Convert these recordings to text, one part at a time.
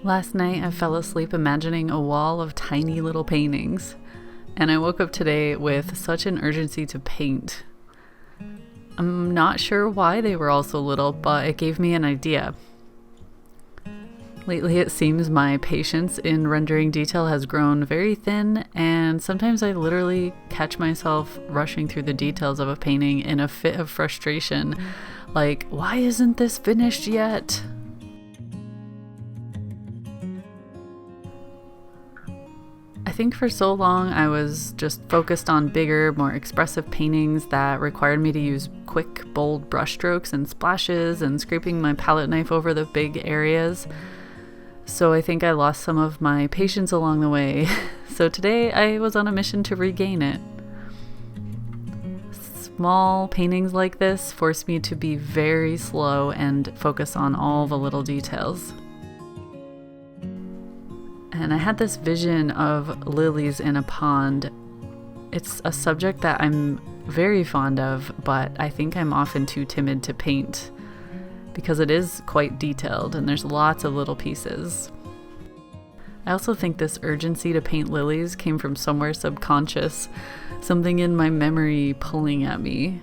Last night I fell asleep imagining a wall of tiny little paintings, and I woke up today with such an urgency to paint. I'm not sure why they were all so little, but it gave me an idea. Lately it seems my patience in rendering detail has grown very thin, and sometimes I literally catch myself rushing through the details of a painting in a fit of frustration, like, why isn't this finished yet? I think for so long I was just focused on bigger, more expressive paintings that required me to use quick, bold brushstrokes and splashes and scraping my palette knife over the big areas. So I think I lost some of my patience along the way. So today I was on a mission to regain it. Small paintings like this force me to be very slow and focus on all the little details. And I had this vision of lilies in a pond. It's a subject that I'm very fond of, but I think I'm often too timid to paint because it is quite detailed and there's lots of little pieces. I also think this urgency to paint lilies came from somewhere subconscious, something in my memory pulling at me.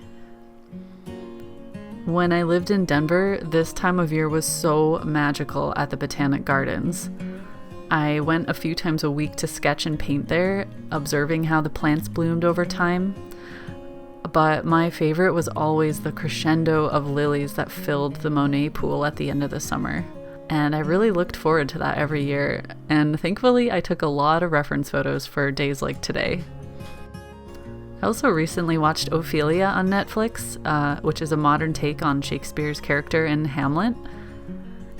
When I lived in Denver, this time of year was so magical at the Botanic Gardens. I went a few times a week to sketch and paint there, observing how the plants bloomed over time. But my favorite was always the crescendo of lilies that filled the Monet pool at the end of the summer. And I really looked forward to that every year. And thankfully, I took a lot of reference photos for days like today. I also recently watched Ophelia on Netflix, which is a modern take on Shakespeare's character in Hamlet.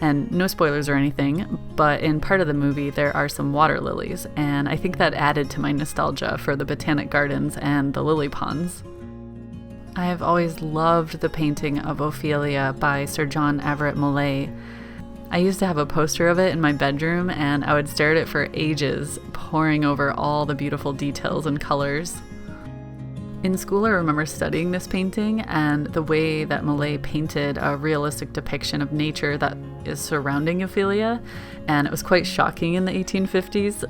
And no spoilers or anything, but in part of the movie there are some water lilies, and I think that added to my nostalgia for the Botanic Gardens and the lily ponds. I have always loved the painting of Ophelia by Sir John Everett Millais. I used to have a poster of it in my bedroom, and I would stare at it for ages, poring over all the beautiful details and colors. In school, I remember studying this painting and the way that Millais painted a realistic depiction of nature that is surrounding Ophelia, and it was quite shocking in the 1850s.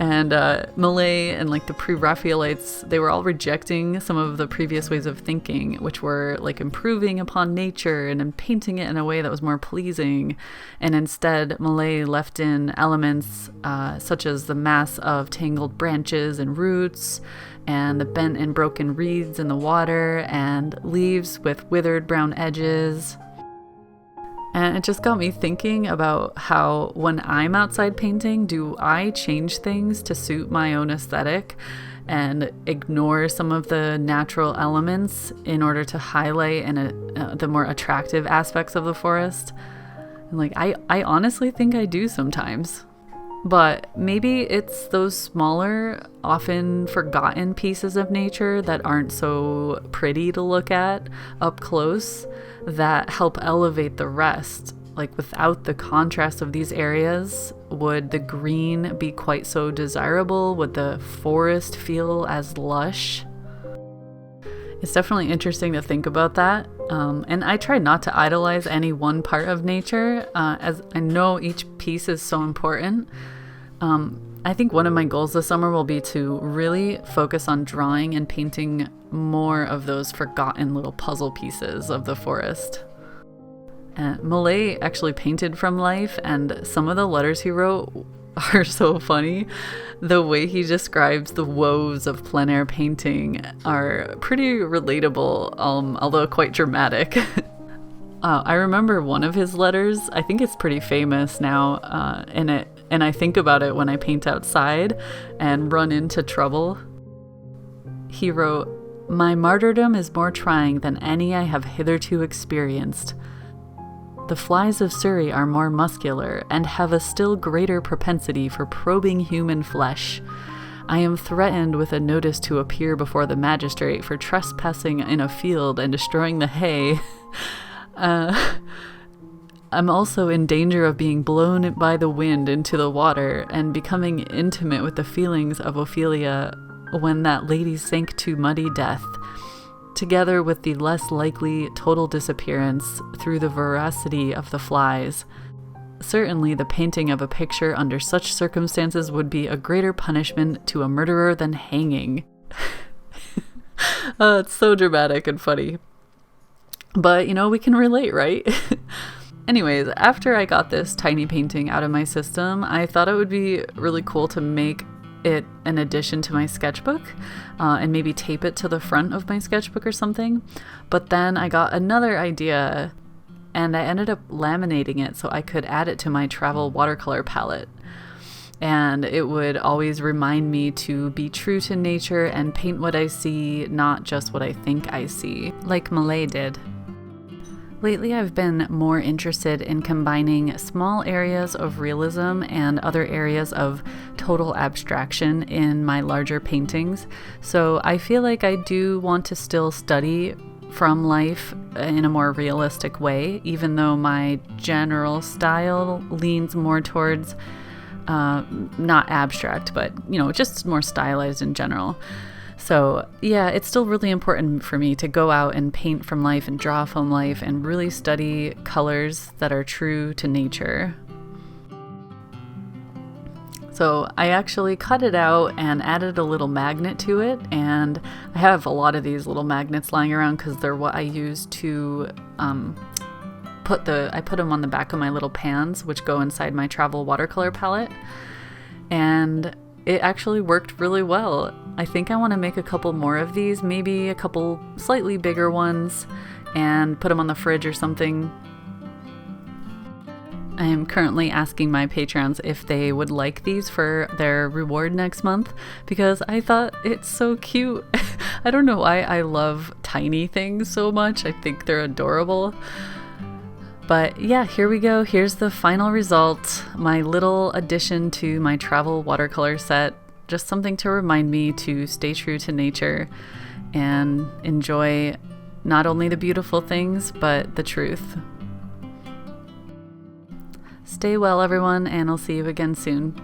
And Millais and the pre-Raphaelites, they were all rejecting some of the previous ways of thinking, which were improving upon nature and painting it in a way that was more pleasing. And instead, Millais left in elements such as the mass of tangled branches and roots, and the bent and broken reeds in the water, and leaves with withered brown edges. And it just got me thinking about how when I'm outside painting, do I change things to suit my own aesthetic and ignore some of the natural elements in order to highlight the more attractive aspects of the forest? And I honestly think I do sometimes. But maybe it's those smaller, often forgotten pieces of nature that aren't so pretty to look at up close that help elevate the rest. Without the contrast of these areas, would the green be quite so desirable? Would the forest feel as lush? It's definitely interesting to think about that. And I try not to idolize any one part of nature, as I know each piece is so important. I think one of my goals this summer will be to really focus on drawing and painting more of those forgotten little puzzle pieces of the forest. Millais actually painted from life, and some of the letters he wrote are so funny. The way he describes the woes of plein air painting are pretty relatable, although quite dramatic. I remember one of his letters. I think it's pretty famous now, and I think about it when I paint outside and run into trouble. He wrote, "My martyrdom is more trying than any I have hitherto experienced. The flies of Surrey are more muscular and have a still greater propensity for probing human flesh. I am threatened with a notice to appear before the magistrate for trespassing in a field and destroying the hay. I'm also in danger of being blown by the wind into the water and becoming intimate with the feelings of Ophelia when that lady sank to muddy death, together with the less likely total disappearance through the voracity of the flies. Certainly the painting of a picture under such circumstances would be a greater punishment to a murderer than hanging. It's so dramatic and funny. But, we can relate, right? Anyways, after I got this tiny painting out of my system, I thought it would be really cool to make it an addition to my sketchbook and maybe tape it to the front of my sketchbook or something. But then I got another idea and I ended up laminating it so I could add it to my travel watercolor palette. And it would always remind me to be true to nature and paint what I see, not just what I think I see, like Malay did. Lately, I've been more interested in combining small areas of realism and other areas of total abstraction in my larger paintings. So I feel like I do want to still study from life in a more realistic way, even though my general style leans more towards not abstract, but just more stylized in general. So yeah, it's still really important for me to go out and paint from life and draw from life and really study colors that are true to nature. So I actually cut it out and added a little magnet to it, and I have a lot of these little magnets lying around because they're what I use to put them on the back of my little pans, which go inside my travel watercolor palette, and it actually worked really well. I think I want to make a couple more of these, maybe a couple slightly bigger ones, and put them on the fridge or something. I am currently asking my patrons if they would like these for their reward next month because I thought it's so cute. I don't know why I love tiny things so much. I think they're adorable. But yeah, here we go. Here's the final result. My little addition to my travel watercolor set. Just something to remind me to stay true to nature and enjoy not only the beautiful things, but the truth. Stay well, everyone, and I'll see you again soon.